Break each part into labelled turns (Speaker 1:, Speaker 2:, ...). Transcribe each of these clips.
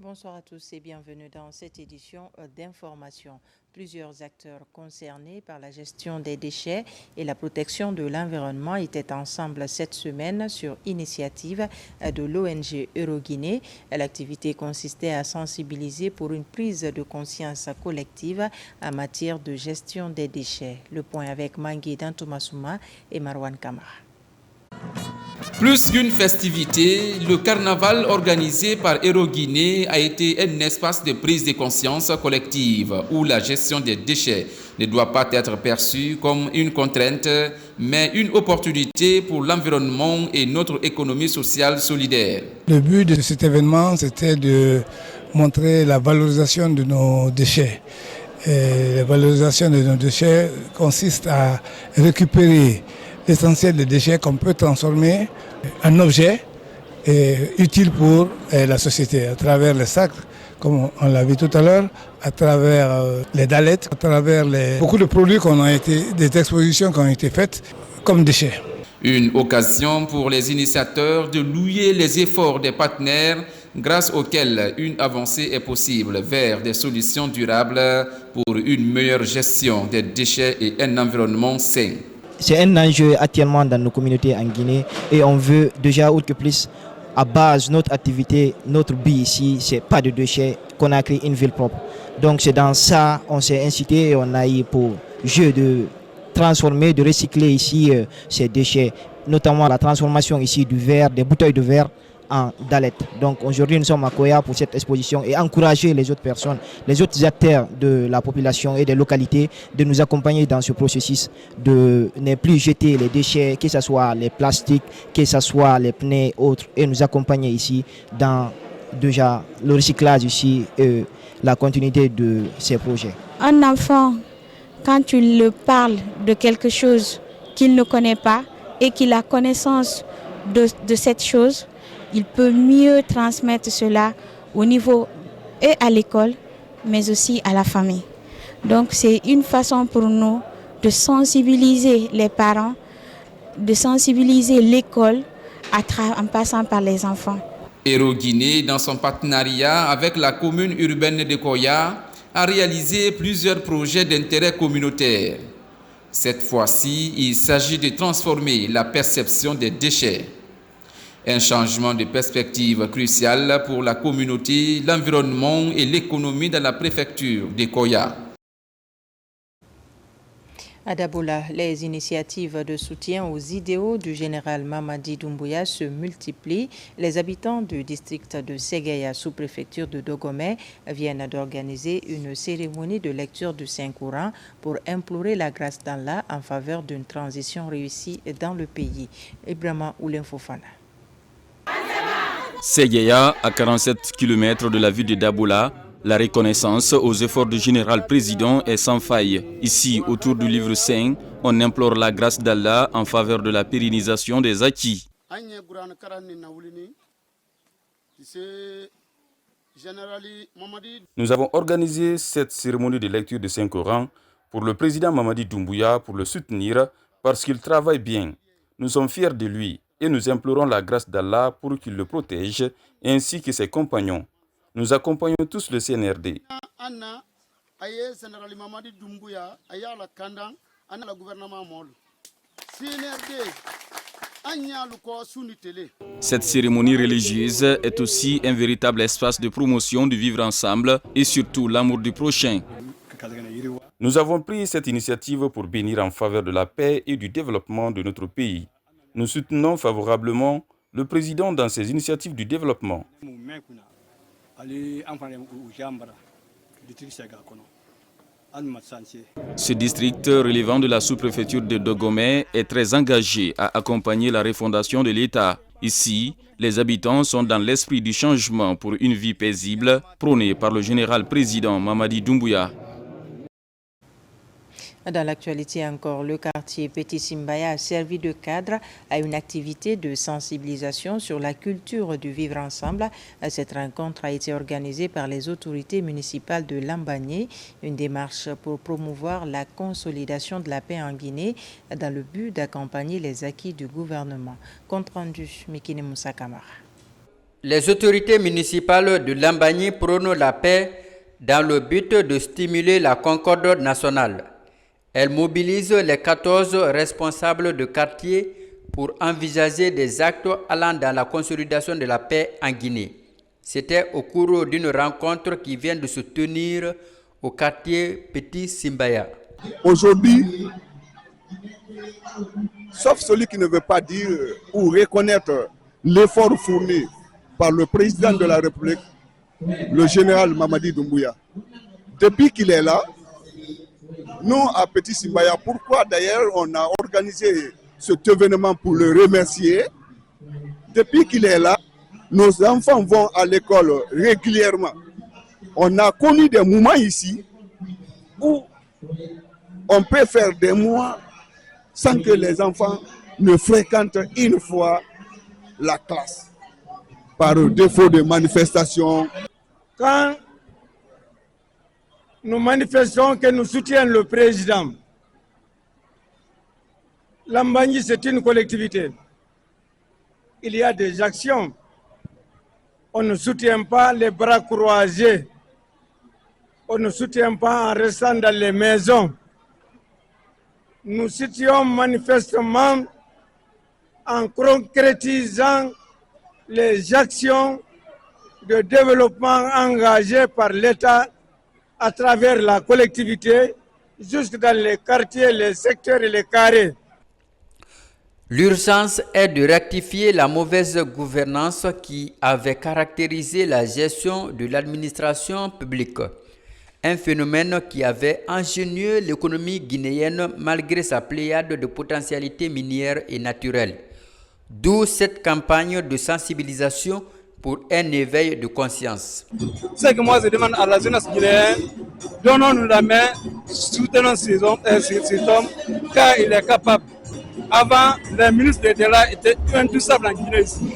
Speaker 1: Bonsoir à tous et bienvenue dans cette édition d'information. Plusieurs acteurs concernés par la gestion des déchets et la protection de l'environnement étaient ensemble cette semaine sur initiative de l'ONG Euroguinée. L'activité consistait à sensibiliser pour une prise de conscience collective en matière de gestion des déchets. Le point avec Mangui Dantomassouma et Marwan Kamara.
Speaker 2: Plus qu'une festivité, le carnaval organisé par Euroguinée a été un espace de prise de conscience collective où la gestion des déchets ne doit pas être perçue comme une contrainte, mais une opportunité pour l'environnement et notre économie sociale solidaire.
Speaker 3: Le but de cet événement, c'était de montrer la valorisation de nos déchets. Et la valorisation de nos déchets consiste à récupérer l'essentiel des déchets qu'on peut transformer en objets utiles pour la société à travers les sacs, comme on l'a vu tout à l'heure, à travers les dallettes, à travers beaucoup de produits des expositions qui ont été faites comme déchets.
Speaker 2: Une occasion pour les initiateurs de louer les efforts des partenaires grâce auxquels une avancée est possible vers des solutions durables pour une meilleure gestion des déchets et un environnement sain.
Speaker 4: C'est un enjeu actuellement dans nos communautés en Guinée et on veut déjà autre que plus à base notre activité, notre but ici, c'est pas de déchets, qu'on a créé une ville propre. Donc c'est dans ça on s'est incité et on a eu pour jeu de transformer, de recycler ici ces déchets, notamment la transformation ici du verre, des bouteilles de verre en dallettes. Donc aujourd'hui nous sommes à Koya pour cette exposition et encourager les autres personnes, les autres acteurs de la population et des localités de nous accompagner dans ce processus de ne plus jeter les déchets, que ce soit les plastiques, que ce soit les pneus autres, et nous accompagner ici dans déjà le recyclage ici et la continuité de ces projets.
Speaker 5: Un enfant, quand tu le parles de quelque chose qu'il ne connaît pas et qu'il a connaissance de cette chose, il peut mieux transmettre cela au niveau et à l'école, mais aussi à la famille. Donc c'est une façon pour nous de sensibiliser les parents, de sensibiliser l'école en passant par les enfants.
Speaker 2: Euroguinée, dans son partenariat avec la commune urbaine de Koya, a réalisé plusieurs projets d'intérêt communautaire. Cette fois-ci, il s'agit de transformer la perception des déchets. Un changement de perspective crucial pour la communauté, l'environnement et l'économie dans la préfecture de Koya.
Speaker 1: À Dabola, les initiatives de soutien aux idéaux du général Mamadi Doumbouya se multiplient. Les habitants du district de Ségaya, sous-préfecture de Dogomey, viennent d'organiser une cérémonie de lecture du Saint-Coran pour implorer la grâce d'Allah en faveur d'une transition réussie dans le pays. Ibrahima Oulen Fofana.
Speaker 6: Ségaya, à 47 km de la ville de Dabola, la reconnaissance aux efforts du général président est sans faille. Ici, autour du livre saint, on implore la grâce d'Allah en faveur de la pérennisation des acquis. Nous avons organisé cette cérémonie de lecture du Saint-Coran pour le président Mamadi Doumbouya pour le soutenir parce qu'il travaille bien. Nous sommes fiers de lui et nous implorons la grâce d'Allah pour qu'il le protège ainsi que ses compagnons. Nous accompagnons tous le CNRD. Cette cérémonie religieuse est aussi un véritable espace de promotion du vivre ensemble et surtout l'amour du prochain. Nous avons pris cette initiative pour bénir en faveur de la paix et du développement de notre pays. Nous soutenons favorablement le président dans ses initiatives du développement. Ce district relevant de la sous-préfecture de Dogomey est très engagé à accompagner la refondation de l'État. Ici, les habitants sont dans l'esprit du changement pour une vie paisible prônée par le général président Mamadi Doumbouya.
Speaker 1: Dans l'actualité encore, le quartier Petit Simbaya a servi de cadre à une activité de sensibilisation sur la culture du vivre ensemble. Cette rencontre a été organisée par les autorités municipales de Lambagné, une démarche pour promouvoir la consolidation de la paix en Guinée dans le but d'accompagner les acquis du gouvernement. Compte rendu, Mikine Moussa Kamara.
Speaker 7: Les autorités municipales de Lambagny prônent la paix dans le but de stimuler la concorde nationale. Elles mobilisent les 14 responsables de quartier pour envisager des actes allant dans la consolidation de la paix en Guinée. C'était au cours d'une rencontre qui vient de se tenir au quartier Petit Simbaya.
Speaker 8: Aujourd'hui, sauf celui qui ne veut pas dire ou reconnaître l'effort fourni par le président de la République, le général Mamadi Doumbouya. Depuis qu'il est là, nous à Petit Simbaya, pourquoi d'ailleurs on a organisé cet événement pour le remercier. Depuis qu'il est là, nos enfants vont à l'école régulièrement. On a connu des moments ici où on peut faire des mois sans que les enfants ne fréquentent une fois la classe, par défaut de manifestation.
Speaker 9: Quand nous manifestons que nous soutenons le président, Lambagny, c'est une collectivité. Il y a des actions. On ne soutient pas les bras croisés. On ne soutient pas en restant dans les maisons. Nous soutenons manifestement en concrétisant les actions de développement engagées par l'État à travers la collectivité, jusque dans les quartiers, les secteurs et les carrés.
Speaker 7: L'urgence est de rectifier la mauvaise gouvernance qui avait caractérisé la gestion de l'administration publique. Un phénomène qui avait ingénieux l'économie guinéenne malgré sa pléiade de potentialités minières et naturelles. D'où cette campagne de sensibilisation pour un éveil de conscience.
Speaker 9: Ce que moi je demande à la jeunesse guinéenne, donnons-nous la main, soutenons cet homme car il est capable. Avant, le ministre de l'État était intouchable en Guinée ici.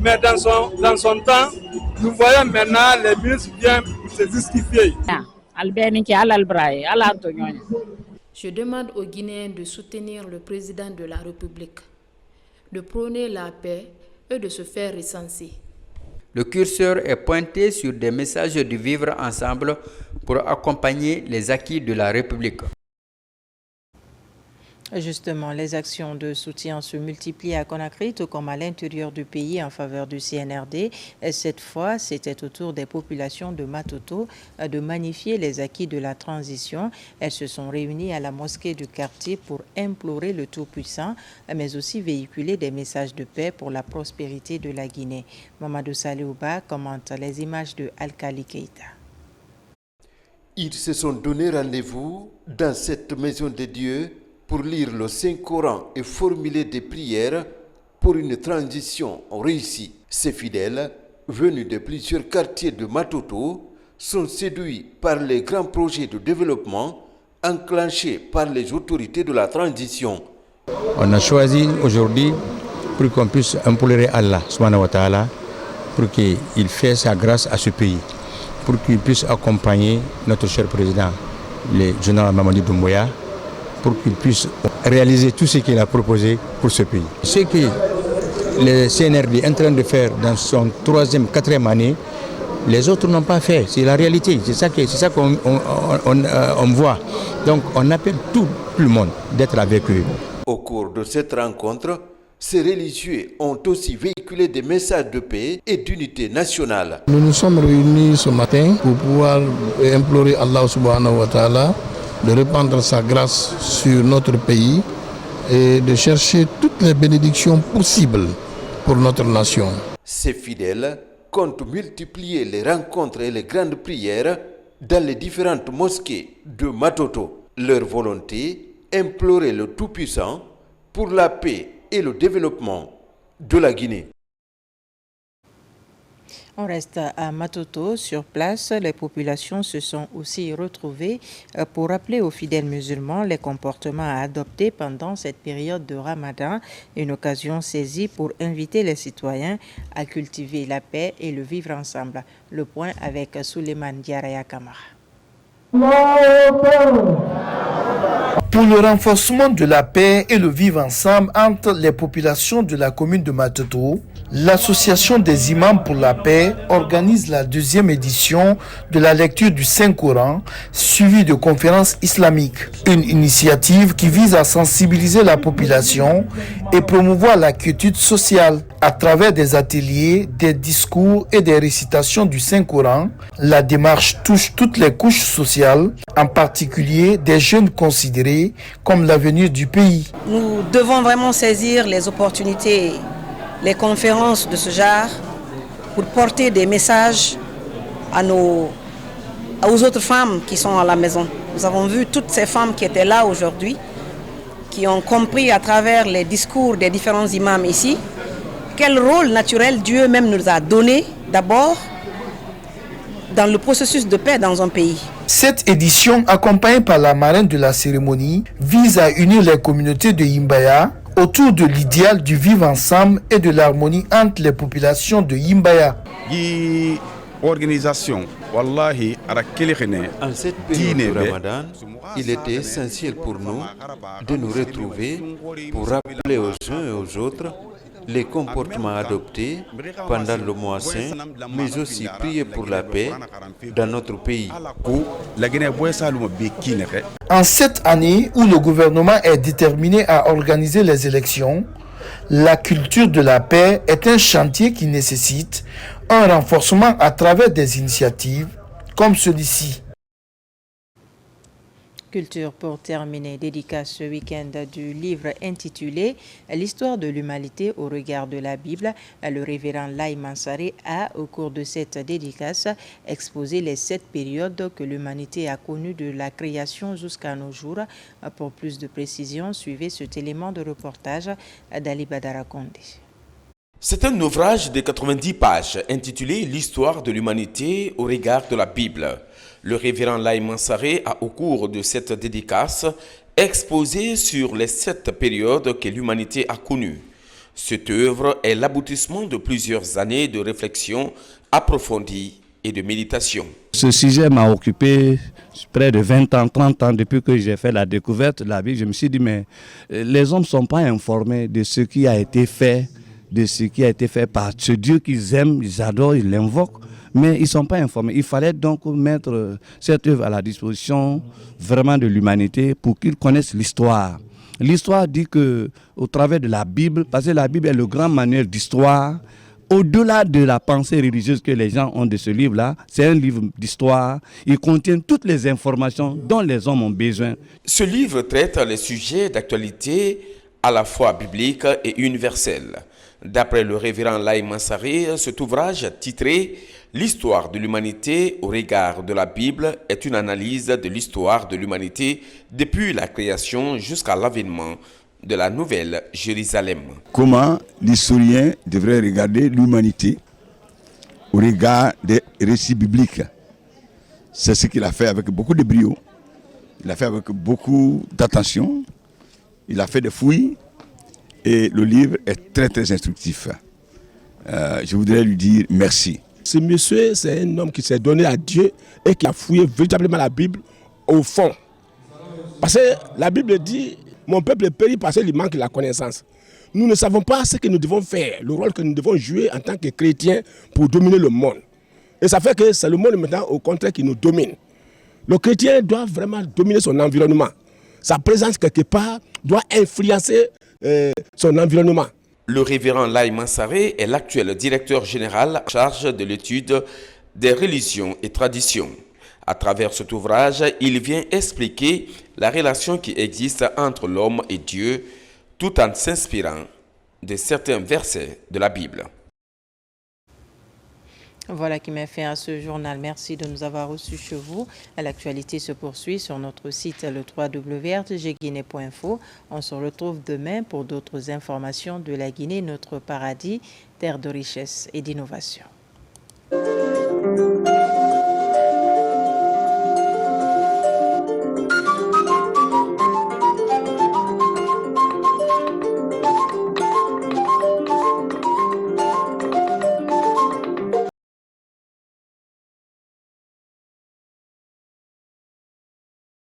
Speaker 9: Mais dans son temps, nous voyons maintenant les ministres viennent se justifier.
Speaker 10: Je demande aux Guinéens de soutenir le président de la République, de prôner la paix et de se faire recenser.
Speaker 7: Le curseur est pointé sur des messages de vivre ensemble pour accompagner les acquis de la République.
Speaker 1: Justement, les actions de soutien se multiplient à Conakry, tout comme à l'intérieur du pays en faveur du CNRD. Et cette fois, c'était au tour des populations de Matoto de magnifier les acquis de la transition. Elles se sont réunies à la mosquée du quartier pour implorer le Tout-Puissant, mais aussi véhiculer des messages de paix pour la prospérité de la Guinée. Mamadou Saliouba commente les images de Alkali Keita.
Speaker 11: Ils se sont donné rendez-vous dans cette maison de Dieu pour lire le Saint-Coran et formuler des prières pour une transition réussie. Ces fidèles, venus de plusieurs quartiers de Matoto, sont séduits par les grands projets de développement enclenchés par les autorités de la transition.
Speaker 12: On a choisi aujourd'hui pour qu'on puisse implorer Allah subhanahu wa ta'ala pour qu'il fasse sa grâce à ce pays, pour qu'il puisse accompagner notre cher président, le général Mamadi Doumbouya, pour qu'il puisse réaliser tout ce qu'il a proposé pour ce pays. Ce que le CNRD est en train de faire dans son 3e, 4e année, les autres n'ont pas fait. C'est la réalité, c'est ça qu'on voit. Donc on appelle tout le monde d'être avec eux.
Speaker 11: Au cours de cette rencontre, ces religieux ont aussi véhiculé des messages de paix et d'unité nationale.
Speaker 13: Nous nous sommes réunis ce matin pour pouvoir implorer Allah subhanahu wa ta'ala de répandre sa grâce sur notre pays et de chercher toutes les bénédictions possibles pour notre nation.
Speaker 11: Ces fidèles comptent multiplier les rencontres et les grandes prières dans les différentes mosquées de Matoto. Leur volonté, implorer le Tout-Puissant pour la paix et le développement de la Guinée.
Speaker 1: On reste à Matoto. Sur place, les populations se sont aussi retrouvées pour rappeler aux fidèles musulmans les comportements à adopter pendant cette période de Ramadan, une occasion saisie pour inviter les citoyens à cultiver la paix et le vivre ensemble. Le point avec Souleymane Diaraya Kamara.
Speaker 14: Pour le renforcement de la paix et le vivre ensemble entre les populations de la commune de Matoto, l'Association des imams pour la paix organise la 2e édition de la lecture du Saint-Coran, suivie de conférences islamiques. Une initiative qui vise à sensibiliser la population et promouvoir la quiétude sociale. À travers des ateliers, des discours et des récitations du Saint-Coran, la démarche touche toutes les couches sociales, en particulier des jeunes considérés comme l'avenir du pays.
Speaker 15: Nous devons vraiment saisir les opportunités, les conférences de ce genre pour porter des messages aux autres femmes qui sont à la maison. Nous avons vu toutes ces femmes qui étaient là aujourd'hui, qui ont compris à travers les discours des différents imams ici, quel rôle naturel Dieu même nous a donné d'abord dans le processus de paix dans un pays.
Speaker 14: Cette édition, accompagnée par la marraine de la cérémonie, vise à unir les communautés de Yimbaya autour de l'idéal du vivre ensemble et de l'harmonie entre les populations de Yimbaya.
Speaker 11: En cette période de Ramadan, il était essentiel pour nous de nous retrouver pour rappeler aux uns et aux autres les comportements adoptés pendant le mois saint, mais aussi prier pour la paix dans notre pays.
Speaker 14: En cette année où le gouvernement est déterminé à organiser les élections, la culture de la paix est un chantier qui nécessite un renforcement à travers des initiatives comme celui-ci.
Speaker 1: Culture pour terminer, dédicace ce week-end du livre intitulé « L'histoire de l'humanité au regard de la Bible ». Le révérend Lai Mansaré a, au cours de cette dédicace, exposé les 7 périodes que l'humanité a connues de la création jusqu'à nos jours. Pour plus de précisions, suivez cet élément de reportage d'Ali Badara Kondé.
Speaker 16: C'est un ouvrage de 90 pages intitulé « L'histoire de l'humanité au regard de la Bible ». Le révérend Lai Mansaré a, au cours de cette dédicace, exposé sur les 7 périodes que l'humanité a connues. Cette œuvre est l'aboutissement de plusieurs années de réflexion approfondie et de méditation.
Speaker 17: Ce sujet m'a occupé près de 20 ans, 30 ans depuis que j'ai fait la découverte de la Bible. Je me suis dit, mais les hommes ne sont pas informés de ce qui a été fait, par ce Dieu qu'ils aiment, ils adorent, ils l'invoquent. Mais ils ne sont pas informés. Il fallait donc mettre cette œuvre à la disposition vraiment de l'humanité pour qu'ils connaissent l'histoire. L'histoire dit qu'au travers de la Bible, parce que la Bible est le grand manuel d'histoire, au-delà de la pensée religieuse que les gens ont de ce livre-là, c'est un livre d'histoire. Il contient toutes les informations dont les hommes ont besoin.
Speaker 16: Ce livre traite les sujets d'actualité à la fois bibliques et universels. D'après le révérend Lai Mansaré, cet ouvrage titré « L'histoire de l'humanité au regard de la Bible » est une analyse de l'histoire de l'humanité depuis la création jusqu'à l'avènement de la Nouvelle Jérusalem.
Speaker 18: Comment l'historien devrait regarder l'humanité au regard des récits bibliques. C'est ce qu'il a fait avec beaucoup de brio, il a fait avec beaucoup d'attention, il a fait des fouilles et le livre est très très instructif. Je voudrais lui dire merci.
Speaker 19: Ce monsieur, c'est un homme qui s'est donné à Dieu et qui a fouillé véritablement la Bible au fond. Parce que la Bible dit, mon peuple périt parce qu'il manque la connaissance. Nous ne savons pas ce que nous devons faire, le rôle que nous devons jouer en tant que chrétiens pour dominer le monde. Et ça fait que c'est le monde maintenant au contraire qui nous domine. Le chrétien doit vraiment dominer son environnement. Sa présence quelque part doit influencer son environnement.
Speaker 16: Le révérend Lai Mansaré est l'actuel directeur général en charge de l'étude des religions et traditions. À travers cet ouvrage, il vient expliquer la relation qui existe entre l'homme et Dieu, tout en s'inspirant de certains versets de la Bible.
Speaker 1: Voilà qui m'a fait à ce journal. Merci de nous avoir reçus chez vous. L'actualité se poursuit sur notre site le www.rtgguinée.info. On se retrouve demain pour d'autres informations de la Guinée, notre paradis, terre de richesse et d'innovation.